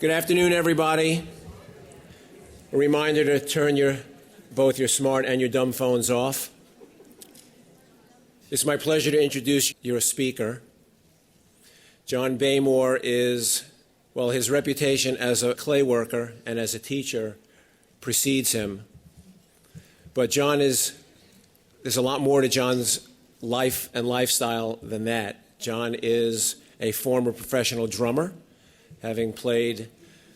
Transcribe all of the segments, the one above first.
Good afternoon, everybody. A reminder to turn both your smart and your dumb phones off. It's my pleasure to introduce your speaker. John Baymore is, well, his reputation as a clay worker and as a teacher precedes him. But there's a lot more to John's life and lifestyle than that. John is a former professional drummer, having played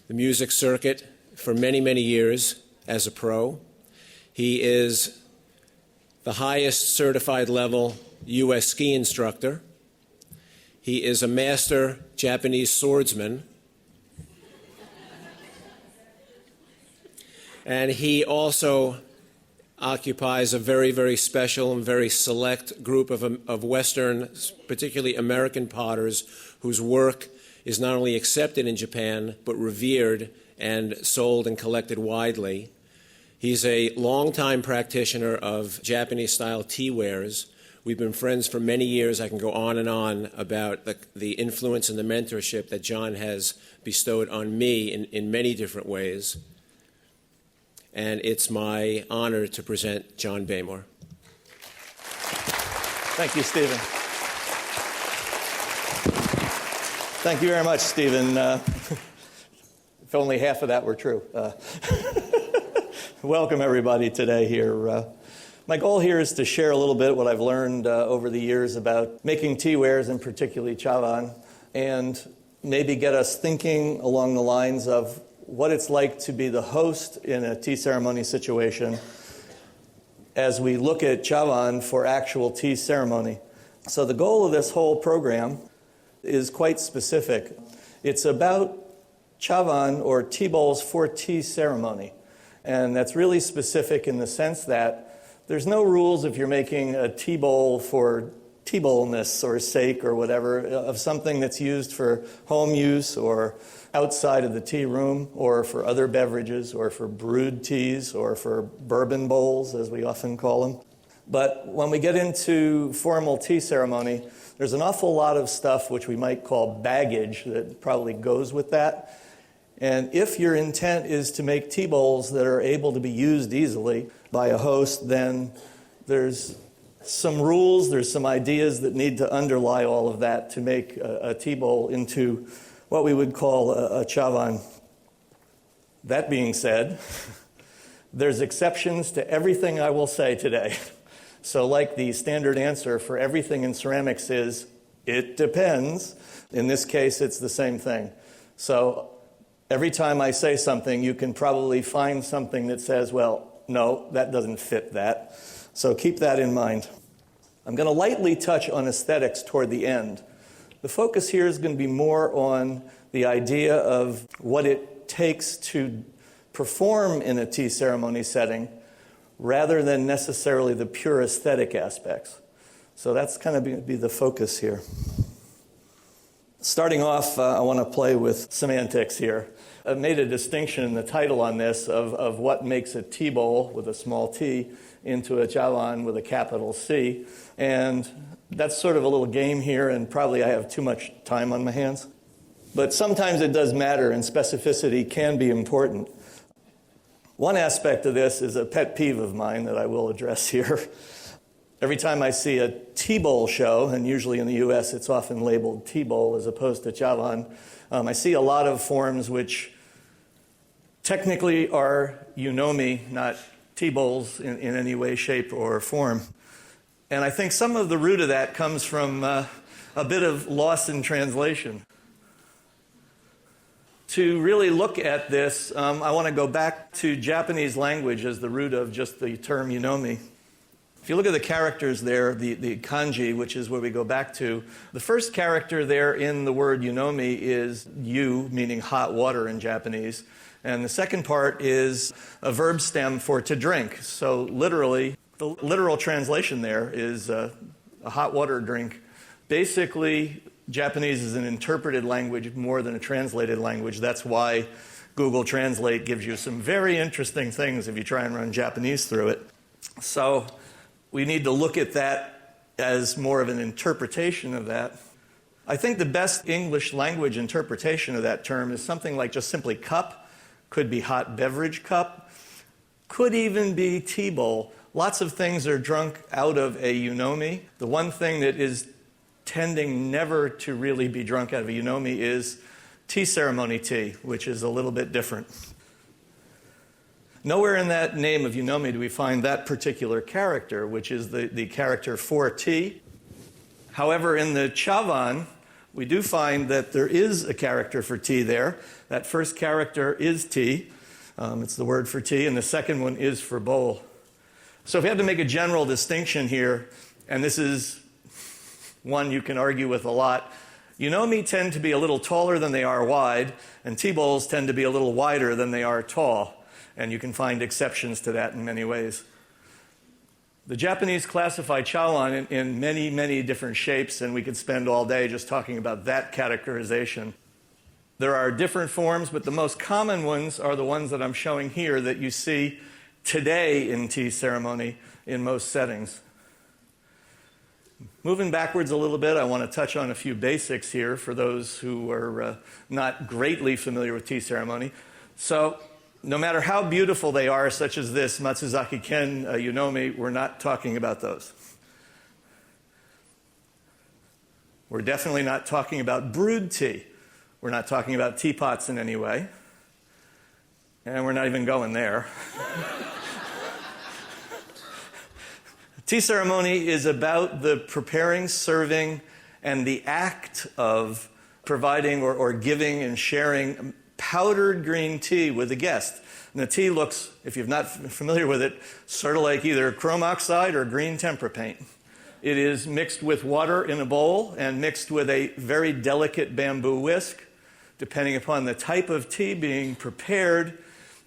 the music circuit for many, many years as a pro. He is the highest certified level U.S. ski instructor. He is a master Japanese swordsman. And he also occupies a very, very special and very select group of Western, particularly American potters, whose work is not only accepted in Japan, but revered and sold and collected widely. He's a longtime practitioner of Japanese-style tea wares. We've been friends for many years. I can go on and on about the influence and the mentorship that John has bestowed on me in many different ways. And it's my honor to present John Baymore. Thank you, Stephen. Thank you very much, Stephen. If only half of that were true. Welcome, everybody, today here. My goal here is to share a little bit what I've learned over the years about making tea wares, and particularly Chawan, and maybe get us thinking along the lines of what it's like to be the host in a tea ceremony situation as we look at Chawan for actual tea ceremony. So the goal of this whole program is quite specific. It's about Chawan, or tea bowls for tea ceremony. And that's really specific in the sense that there's no rules if you're making a tea bowl for tea bowlness or sake or whatever, of something that's used for home use or outside of the tea room, or for other beverages, or for brewed teas, or for bourbon bowls, as we often call them. But when we get into formal tea ceremony, there's an awful lot of stuff which we might call baggage that probably goes with that. And if your intent is to make tea bowls that are able to be used easily by a host, then there's some rules, there's some ideas that need to underlie all of that to make a tea bowl into what we would call a Chawan. That being said, there's exceptions to everything I will say today. So like the standard answer for everything in ceramics is, it depends. In this case, it's the same thing. So every time I say something, you can probably find something that says, well, no, that doesn't fit that. So keep that in mind. I'm going to lightly touch on aesthetics toward the end. The focus here is going to be more on the idea of what it takes to perform in a tea ceremony setting, rather than necessarily the pure aesthetic aspects. So that's kind of going to be the focus here. Starting off, I want to play with semantics here. I've made a distinction in the title on this of what makes a tea bowl with a small t into a Chawan with a capital C. And that's sort of a little game here, and probably I have too much time on my hands. But sometimes it does matter, and specificity can be important. One aspect of this is a pet peeve of mine that I will address here. Every time I see a tea bowl show, and usually in the U.S. it's often labeled tea bowl as opposed to Chawan, I see a lot of forms which technically are yunomi, not tea bowls in any way, shape, or form. And I think some of the root of that comes from a bit of loss in translation. To really look at this, I want to go back to Japanese language as the root of just the term yunomi. If you look at the characters there, the kanji, which is where we go back to, the first character there in the word yunomi is yu, meaning hot water in Japanese. And the second part is a verb stem for to drink. So literally, the literal translation there is a hot water drink. Basically, Japanese is an interpreted language more than a translated language. That's why Google Translate gives you some very interesting things if you try and run Japanese through it. So we need to look at that as more of an interpretation of that. I think the best English language interpretation of that term is something like just simply cup, could be hot beverage cup, could even be teabowl. Lots of things are drunk out of a eunomi. The one thing that is tending never to really be drunk out of a eunomi is tea ceremony tea, which is a little bit different. Nowhere in that name of eunomi do we find that particular character, which is the character for tea. However, in the Chawan, we do find that there is a character for tea there. That first character is tea. It's the word for tea, and the second one is for bowl. So if we had to make a general distinction here, and this is one you can argue with a lot, eunomi tend to be a little taller than they are wide, and tea bowls tend to be a little wider than they are tall. And you can find exceptions to that in many ways. The Japanese classify Chawan in many, many different shapes, and we could spend all day just talking about that categorization. There are different forms, but the most common ones are the ones that I'm showing here that you see today in tea ceremony in most settings. Moving backwards a little bit, I want to touch on a few basics here for those who are not greatly familiar with tea ceremony. So, no matter how beautiful they are, such as this Matsuzaki Ken eunomi, we're not talking about those. We're definitely not talking about brewed tea. We're not talking about teapots in any way. And we're not even going there. Tea ceremony is about the preparing, serving, and the act of providing or giving and sharing powdered green tea with a guest. And the tea looks, if you're not familiar with it, sort of like either chrome oxide or green tempera paint. It is mixed with water in a bowl and mixed with a very delicate bamboo whisk. Depending upon the type of tea being prepared,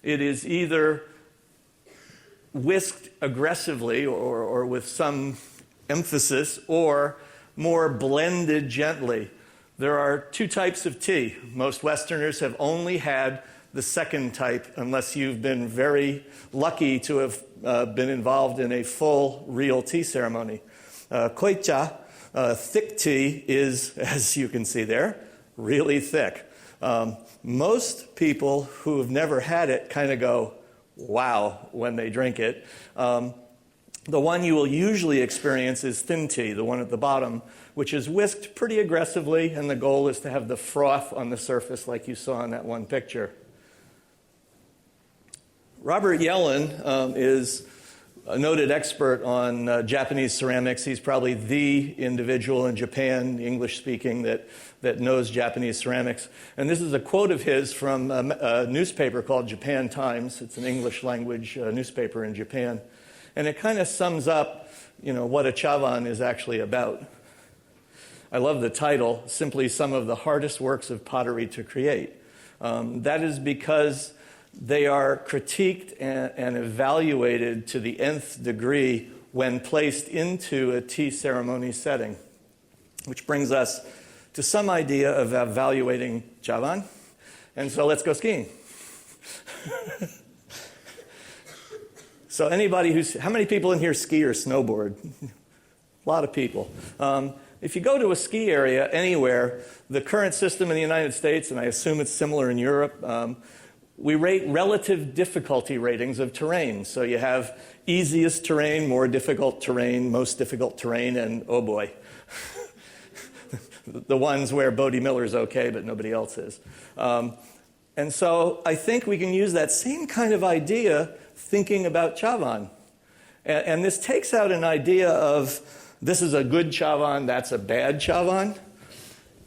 it is either whisked aggressively or with some emphasis, or more blended gently. There are two types of tea. Most Westerners have only had the second type, unless you've been very lucky to have been involved in a full, real tea ceremony. Koicha, thick tea, is, as you can see there, really thick. Most people who have never had it kind of go, wow, when they drink it. The one you will usually experience is thin tea, the one at the bottom, which is whisked pretty aggressively, and the goal is to have the froth on the surface like you saw in that one picture. Robert Yellen is a noted expert on Japanese ceramics. He's probably the individual in Japan, English-speaking, that knows Japanese ceramics. And this is a quote of his from a newspaper called Japan Times. It's an English-language newspaper in Japan. And it kind of sums up, what a chawan is actually about. I love the title, simply some of the hardest works of pottery to create. That is because they are critiqued and evaluated to the nth degree when placed into a tea ceremony setting. Which brings us to some idea of evaluating chawan. And so let's go skiing. So how many people in here ski or snowboard? A lot of people. If you go to a ski area anywhere, the current system in the United States, and I assume it's similar in Europe, we rate relative difficulty ratings of terrain. So you have easiest terrain, more difficult terrain, most difficult terrain, and oh boy. The ones where Bodie Miller's okay, but nobody else is. And so I think we can use that same kind of idea thinking about chawan. And this takes out an idea of this is a good chawan, that's a bad chawan.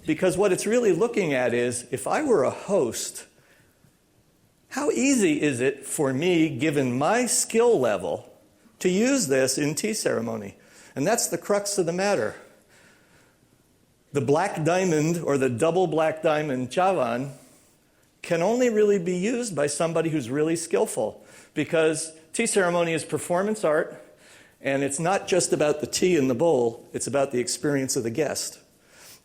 Because what it's really looking at is, if I were a host, how easy is it for me, given my skill level, to use this in tea ceremony? And that's the crux of the matter. The black diamond or the double black diamond chawan can only really be used by somebody who's really skillful, because tea ceremony is performance art, and it's not just about the tea in the bowl, it's about the experience of the guest.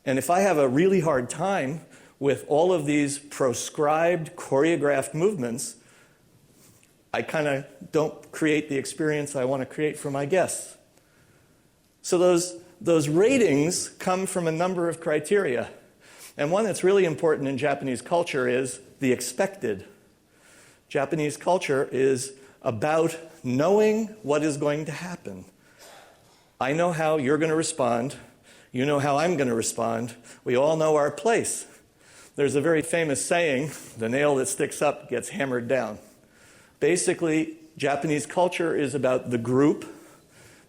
And if I have a really hard time with all of these proscribed, choreographed movements, I kind of don't create the experience I want to create for my guests. So those those ratings come from a number of criteria. And one that's really important in Japanese culture is the expected. Japanese culture is about knowing what is going to happen. I know how you're going to respond. You know how I'm going to respond. We all know our place. There's a very famous saying, the nail that sticks up gets hammered down. Basically, Japanese culture is about the group.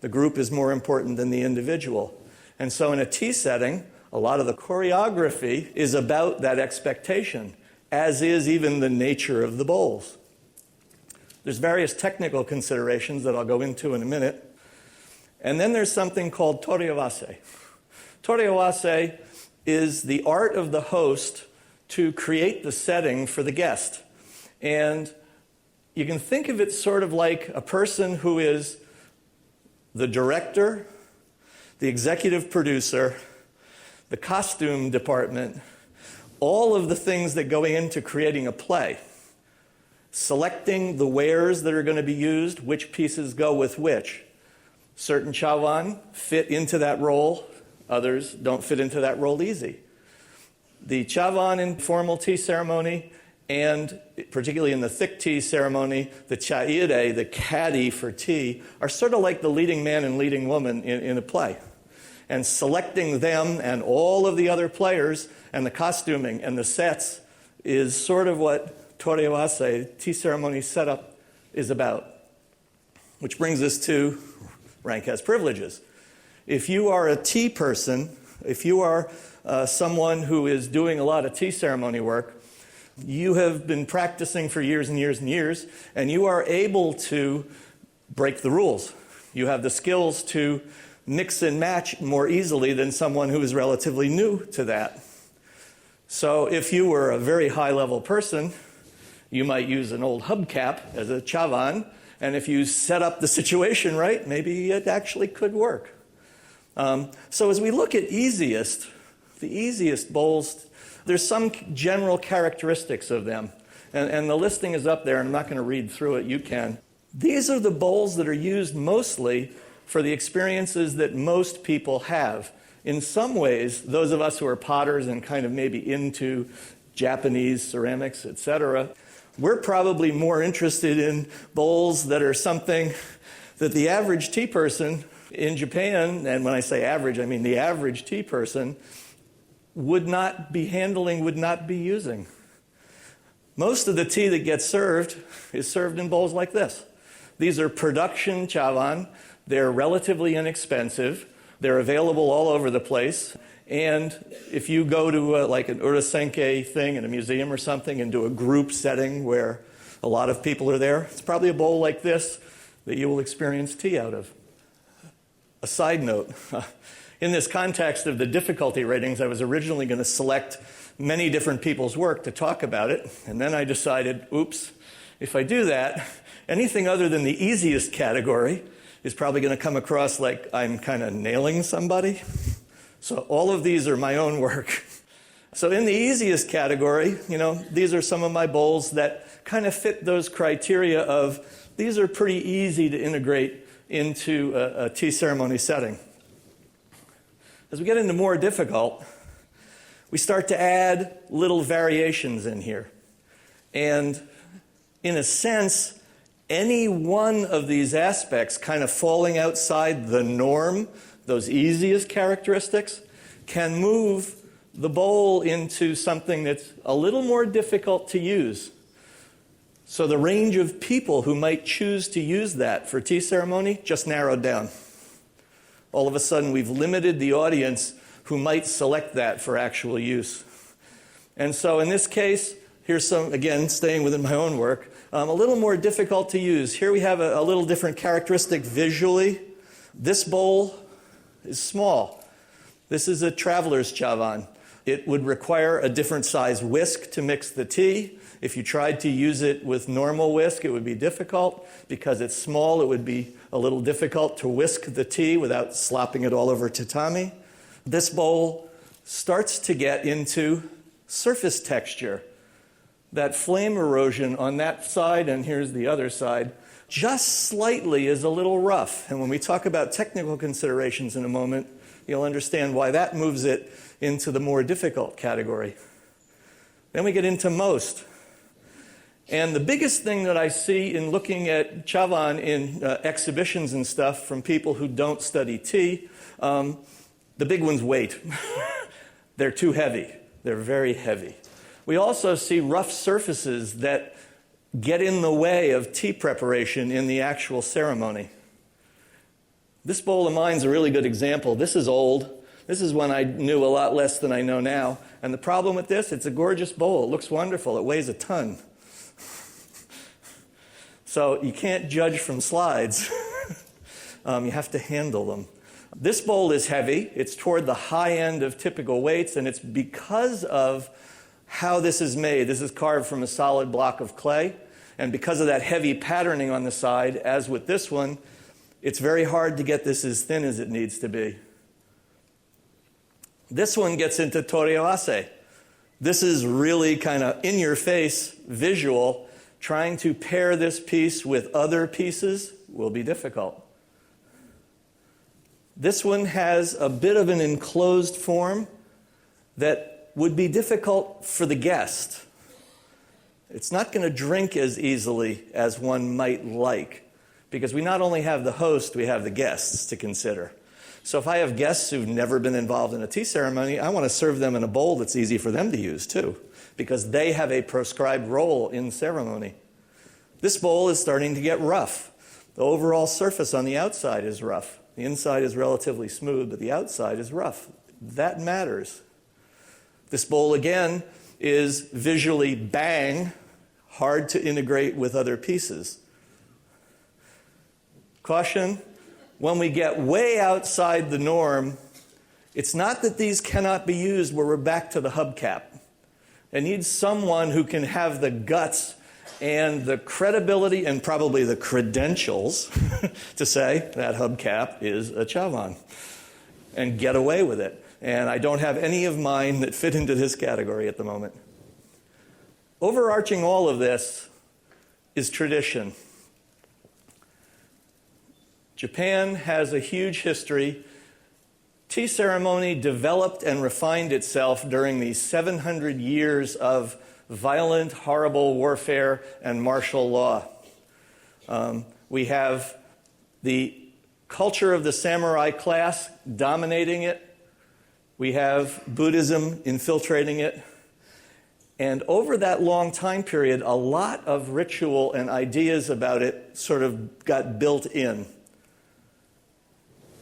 The group is more important than the individual. And so in a tea setting, a lot of the choreography is about that expectation, as is even the nature of the bowls. There's various technical considerations that I'll go into in a minute. And then there's something called toriawase. Toriawase is the art of the host to create the setting for the guest. And you can think of it sort of like a person who is the director, the executive producer, the costume department, all of the things that go into creating a play. Selecting the wares that are going to be used, which pieces go with which. Certain chawan fit into that role, others don't fit into that role easy. The chawan in formal tea ceremony, and particularly in the thick tea ceremony, the chaire, the caddy for tea, are sort of like the leading man and leading woman in a play. And selecting them and all of the other players and the costuming and the sets is sort of what toriawase, tea ceremony setup, is about. Which brings us to rank has privileges. If you are a tea person, if you are someone who is doing a lot of tea ceremony work, you have been practicing for years and years and years, and you are able to break the rules. You have the skills to mix and match more easily than someone who is relatively new to that. So if you were a very high-level person, you might use an old hubcap as a chawan, and if you set up the situation right, maybe it actually could work. So as we look at the easiest bowls, there's some general characteristics of them. And the listing is up there, and I'm not going to read through it. You can. These are the bowls that are used mostly for the experiences that most people have. In some ways, those of us who are potters and kind of maybe into Japanese ceramics, etc., we're probably more interested in bowls that are something that the average tea person in Japan, and when I say average, I mean the average tea person, would not be handling, would not be using. Most of the tea that gets served is served in bowls like this. These are production chawan. They're relatively inexpensive. They're available all over the place. And if you go to like an urasenke thing in a museum or something and do a group setting where a lot of people are there, it's probably a bowl like this that you will experience tea out of. A side note, in this context of the difficulty ratings, I was originally going to select many different people's work to talk about it, and then I decided, oops, if I do that, anything other than the easiest category is probably going to come across like I'm kind of nailing somebody. So all of these are my own work. So in the easiest category, these are some of my bowls that kind of fit those criteria of these are pretty easy to integrate into a tea ceremony setting. As we get into more difficult, we start to add little variations in here. And in a sense, any one of these aspects kind of falling outside the norm, those easiest characteristics, can move the bowl into something that's a little more difficult to use. So the range of people who might choose to use that for tea ceremony just narrowed down. All of a sudden, we've limited the audience who might select that for actual use. And so in this case, here's some, again, staying within my own work, a little more difficult to use. Here we have a little different characteristic visually. This bowl is small. This is a traveler's chawan. It would require a different size whisk to mix the tea. If you tried to use it with normal whisk, it would be difficult. Because it's small, it would be a little difficult to whisk the tea without slopping it all over tatami. This bowl starts to get into surface texture. That flame erosion on that side, and here's the other side, just slightly is a little rough. And when we talk about technical considerations in a moment, you'll understand why that moves it into the more difficult category. Then we get into most. And the biggest thing that I see in looking at Chawan in exhibitions and stuff from people who don't study tea, the big one's weight. They're too heavy. They're very heavy. We also see rough surfaces that get in the way of tea preparation in the actual ceremony. This bowl of mine's a really good example. This is old. This is when I knew a lot less than I know now. And the problem with this, it's a gorgeous bowl. It looks wonderful. It weighs a ton. So you can't judge from slides. You have to handle them. This bowl is heavy. It's toward the high end of typical weights, and it's because of how this is made. This is carved from a solid block of clay, and because of that heavy patterning on the side, as with this one, it's very hard to get this as thin as it needs to be. This one gets into toreawase. This is really kind of in-your-face visual. Trying to pair this piece with other pieces will be difficult. This one has a bit of an enclosed form that would be difficult for the guest. It's not going to drink as easily as one might like, because we not only have the host, we have the guests to consider. So if I have guests who've never been involved in a tea ceremony, I want to serve them in a bowl that's easy for them to use too, because they have a prescribed role in ceremony. This bowl is starting to get rough. The overall surface on the outside is rough. The inside is relatively smooth, but the outside is rough. That matters. This bowl, again, is visually bang, hard to integrate with other pieces. Caution, when we get way outside the norm, it's not that these cannot be used where we're back to the hubcap. It needs someone who can have the guts and the credibility and probably the credentials to say that hubcap is a Chawan and get away with it. And I don't have any of mine that fit into this category at the moment. Overarching all of this is tradition. Japan has a huge history. Tea ceremony developed and refined itself during these 700 years of violent, horrible warfare and martial law. We have the culture of the samurai class dominating it. We have Buddhism infiltrating it. And over that long time period, a lot of ritual and ideas about it sort of got built in.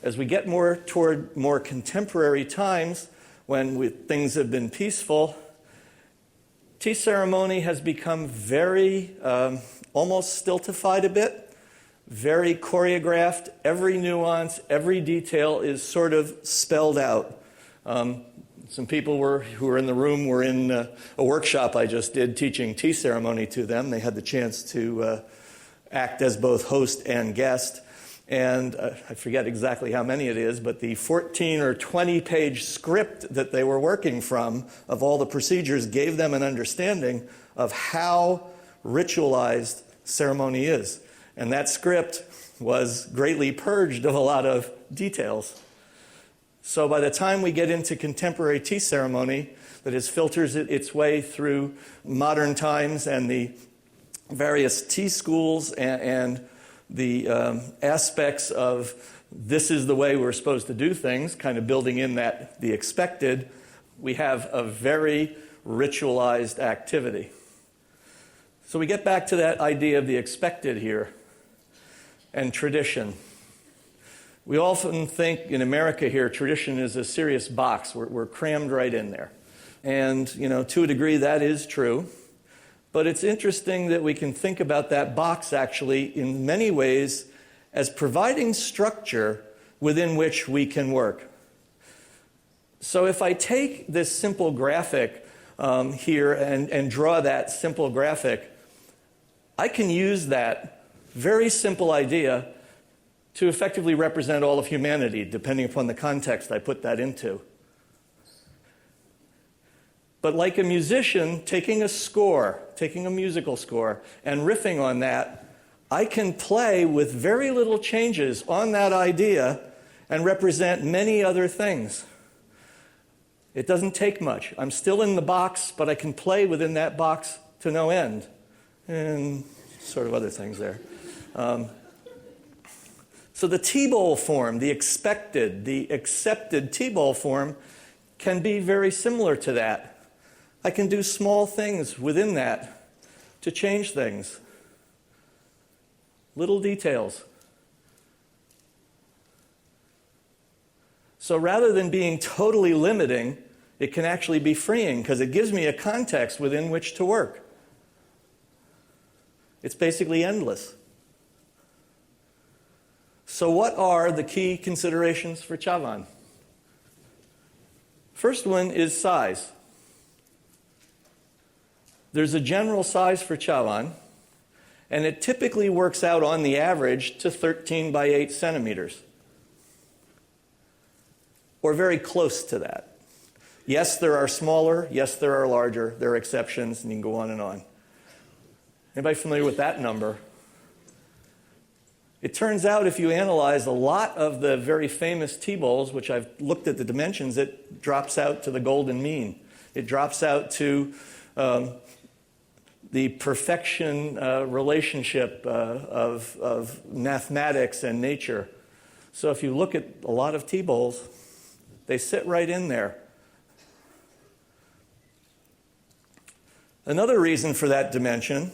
As we get more toward more contemporary times, when things have been peaceful, tea ceremony has become very, almost stultified a bit, very choreographed. Every nuance, every detail is sort of spelled out. Some people who were in the room were in a workshop I just did teaching tea ceremony to them. They had the chance to act as both host and guest. And I forget exactly how many it is, but the 14 or 20 page script that they were working from of all the procedures gave them an understanding of how ritualized ceremony is. And that script was greatly purged of a lot of details. So by the time we get into contemporary tea ceremony, that is filters its way through modern times and the various tea schools and the aspects of this is the way we're supposed to do things, kind of building in that the expected, we have a very ritualized activity. So we get back to that idea of the expected here and tradition. We often think in America here, tradition is a serious box. We're crammed right in there. And, to a degree, that is true. But it's interesting that we can think about that box actually in many ways as providing structure within which we can work. So if I take this simple graphic here and draw that simple graphic, I can use that very simple idea to effectively represent all of humanity, depending upon the context I put that into. But like a musician taking a musical score, and riffing on that, I can play with very little changes on that idea and represent many other things. It doesn't take much. I'm still in the box, but I can play within that box to no end. And sort of other things there. So the Teabowl form, the accepted Teabowl form, can be very similar to that. I can do small things within that to change things. Little details. So rather than being totally limiting, it can actually be freeing because it gives me a context within which to work. It's basically endless. So what are the key considerations for Chawan? First one is size. There's a general size for Chawan, and it typically works out on the average to 13 by 8 centimeters. Or very close to that. Yes, there are smaller. Yes, there are larger. There are exceptions, and you can go on and on. Anybody familiar with that number? It turns out if you analyze a lot of the very famous Teabowls, which I've looked at the dimensions, it drops out to the golden mean. It drops out to the perfection relationship of mathematics and nature. So if you look at a lot of Teabowls, they sit right in there. Another reason for that dimension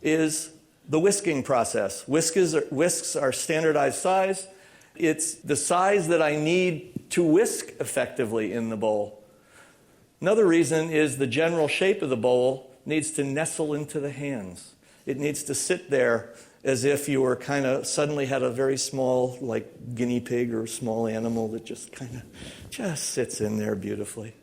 is the whisking process. Whisks are standardized size. It's the size that I need to whisk effectively in the bowl. Another reason is the general shape of the bowl needs to nestle into the hands. It needs to sit there as if you were kind of suddenly had a very small, like guinea pig or small animal that just sits in there beautifully.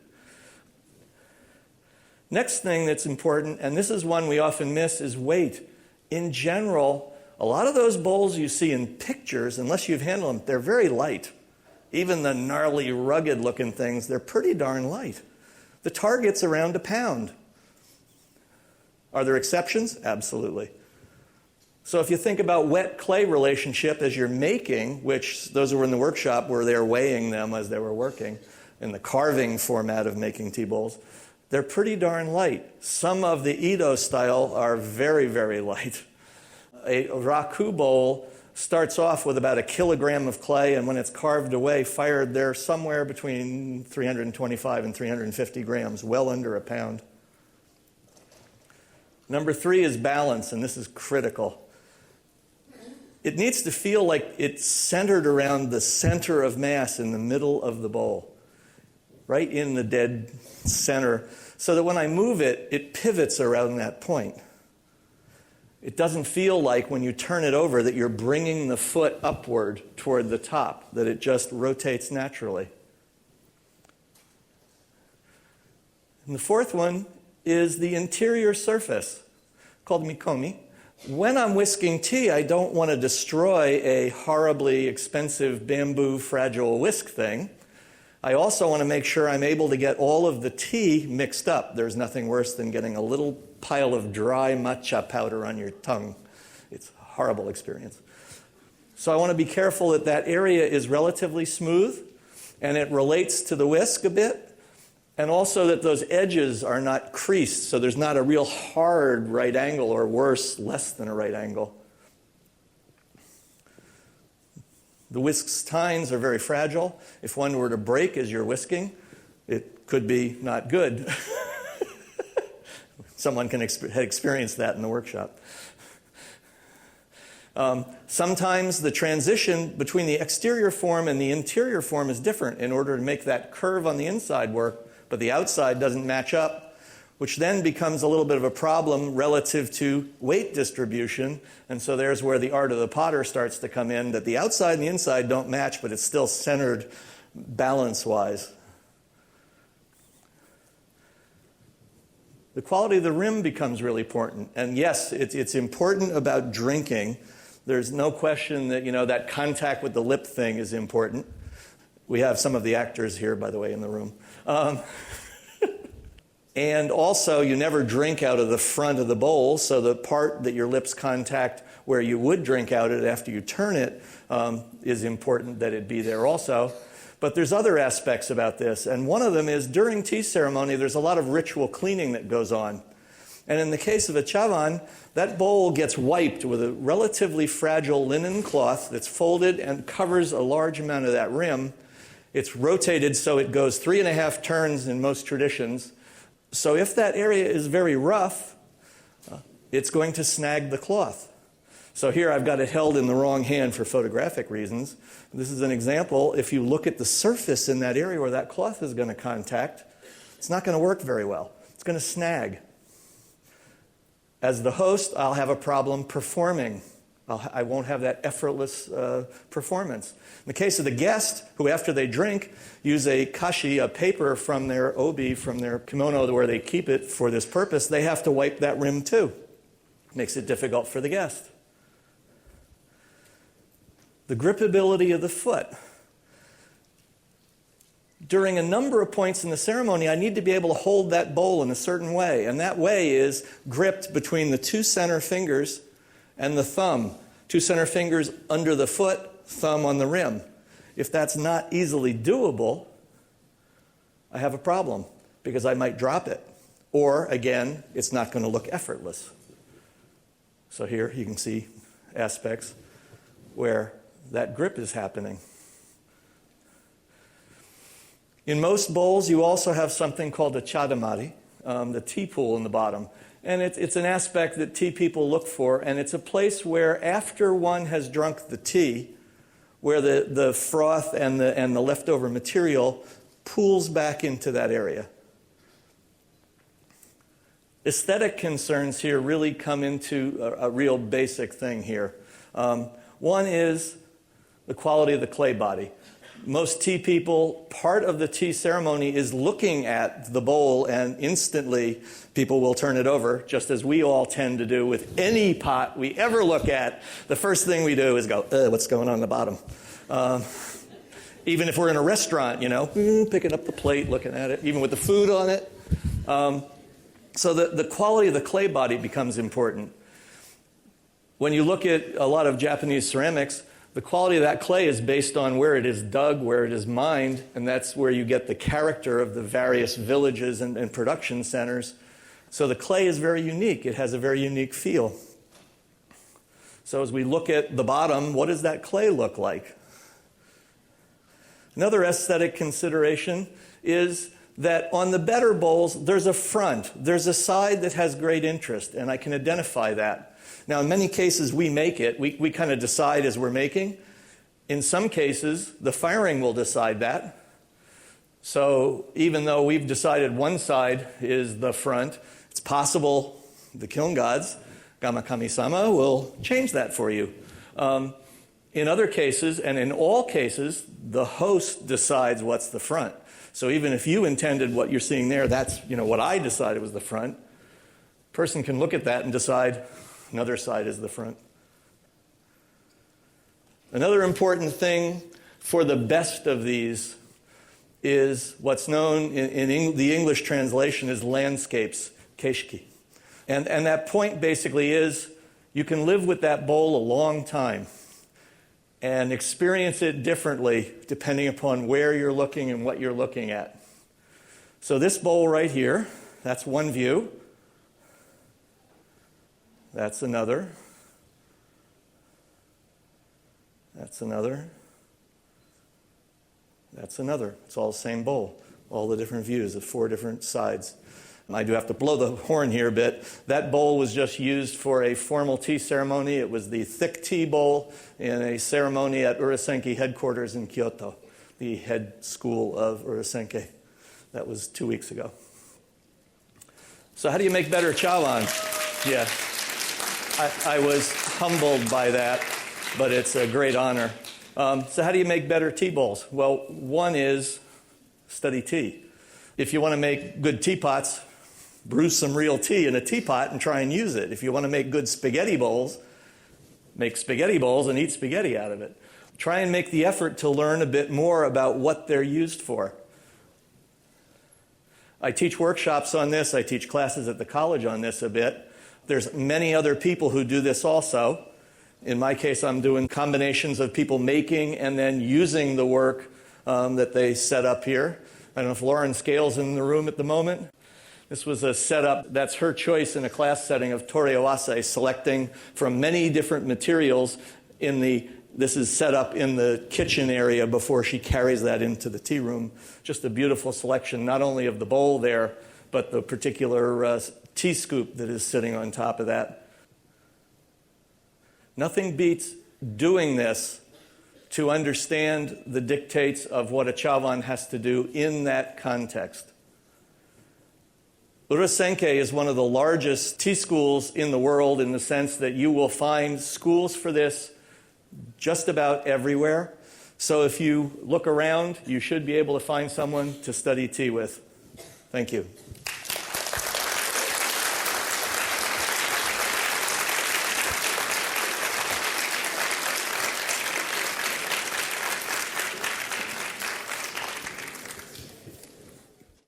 Next thing that's important, and this is one we often miss, is weight. In general, a lot of those bowls you see in pictures, unless you've handled them, they're very light. Even the gnarly, rugged-looking things, they're pretty darn light. The target's around a pound. Are there exceptions? Absolutely. So if you think about wet-clay relationship as you're making, which those who were in the workshop were there weighing them as they were working, in the carving format of making tea bowls, they're pretty darn light. Some of the Edo style are very, very light. A raku bowl starts off with about 1 kilogram of clay, and when it's carved away, fired, they're somewhere between 325 and 350 grams, well under a pound. Number 3 is balance, and this is critical. It needs to feel like it's centered around the center of mass in the middle of the bowl, right in the dead center, so that when I move it, it pivots around that point. It doesn't feel like when you turn it over that you're bringing the foot upward toward the top, that it just rotates naturally. And the fourth one is the interior surface, called mikomi. When I'm whisking tea, I don't want to destroy a horribly expensive bamboo fragile whisk thing. I also want to make sure I'm able to get all of the tea mixed up. There's nothing worse than getting a little pile of dry matcha powder on your tongue. It's a horrible experience. So I want to be careful that that area is relatively smooth and it relates to the whisk a bit. And also that those edges are not creased, so there's not a real hard right angle, or worse, less than a right angle. The whisk's tines are very fragile. If one were to break as you're whisking, it could be not good. Someone had experienced that in the workshop. Sometimes the transition between the exterior form and the interior form is different in order to make that curve on the inside work, but the outside doesn't match up, which then becomes a little bit of a problem relative to weight distribution. And so there's where the art of the potter starts to come in, that the outside and the inside don't match, but it's still centered balance-wise. The quality of the rim becomes really important. And yes, it's important about drinking. There's no question that, that contact with the lip thing is important. We have some of the actors here, by the way, in the room. And also, you never drink out of the front of the bowl, so the part that your lips contact where you would drink out of it after you turn it is important that it be there also. But there's other aspects about this, and one of them is during tea ceremony, there's a lot of ritual cleaning that goes on. And in the case of a chawan, that bowl gets wiped with a relatively fragile linen cloth that's folded and covers a large amount of that rim. It's rotated so it goes 3.5 turns in most traditions. So if that area is very rough, it's going to snag the cloth. So here I've got it held in the wrong hand for photographic reasons. This is an example. If you look at the surface in that area where that cloth is going to contact, it's not going to work very well. It's going to snag. As the host, I'll have a problem performing. I won't have that effortless performance. In the case of the guest, who after they drink, use a kashi, a paper from their obi, from their kimono where they keep it for this purpose, they have to wipe that rim too. Makes it difficult for the guest. The gripability of the foot. During a number of points in the ceremony, I need to be able to hold that bowl in a certain way. And that way is gripped between the 2 center fingers and the thumb. 2 center fingers under the foot, thumb on the rim. If that's not easily doable, I have a problem because I might drop it. Or, again, it's not going to look effortless. So here you can see aspects where that grip is happening. In most bowls, you also have something called a chadamari, the tea pool in the bottom. And it's an aspect that tea people look for, and it's a place where after one has drunk the tea, where the froth and the leftover material pools back into that area. Aesthetic concerns here really come into a real basic thing here. One is the quality of the clay body. Most tea people, part of the tea ceremony is looking at the bowl, and instantly people will turn it over, just as we all tend to do with any pot we ever look at. The first thing we do is go, what's going on in the bottom? Even if we're in a restaurant, picking up the plate, looking at it, even with the food on it. So the quality of the clay body becomes important. When you look at a lot of Japanese ceramics, the quality of that clay is based on where it is dug, where it is mined, and that's where you get the character of the various villages and production centers. So the clay is very unique. It has a very unique feel. So as we look at the bottom, what does that clay look like? Another aesthetic consideration is that on the better bowls, there's a front. There's a side that has great interest, and I can identify that. Now, in many cases, we make it. We kind of decide as we're making. In some cases, the firing will decide that. So even though we've decided one side is the front, it's possible the kiln gods, Gama Kami-sama, will change that for you. In other cases, and in all cases, the host decides what's the front. So even if you intended what you're seeing there, that's what I decided was the front. Person can look at that and decide another side is the front. Another important thing for the best of these is what's known in the English translation as landscapes, keishiki. And that point basically is you can live with that bowl a long time and experience it differently depending upon where you're looking and what you're looking at. So this bowl right here, that's one view. That's another. That's another. That's another. It's all the same bowl. All the different views of 4 different sides. I do have to blow the horn here a bit. That bowl was just used for a formal tea ceremony. It was the thick tea bowl in a ceremony at Urasenke headquarters in Kyoto, the head school of Urasenke. That was 2 weeks ago. So how do you make better chawan? Yeah. I was humbled by that, but it's a great honor. So how do you make better tea bowls? Well, one is study tea. If you want to make good teapots, brew some real tea in a teapot and try and use it. If you want to make good spaghetti bowls, make spaghetti bowls and eat spaghetti out of it. Try and make the effort to learn a bit more about what they're used for. I teach workshops on this. I teach classes at the college on this a bit. There's many other people who do this also. In my case, I'm doing combinations of people making and then using the work that they set up here. I don't know if Lauren Scales in the room at the moment. This was a setup, that's her choice in a class setting of toreawase, selecting from many different materials this is set up in the kitchen area before she carries that into the tea room. Just a beautiful selection, not only of the bowl there, but the particular tea scoop that is sitting on top of that. Nothing beats doing this to understand the dictates of what a Chawan has to do in that context. Urasenke is one of the largest tea schools in the world in the sense that you will find schools for this just about everywhere. So if you look around, you should be able to find someone to study tea with. Thank you.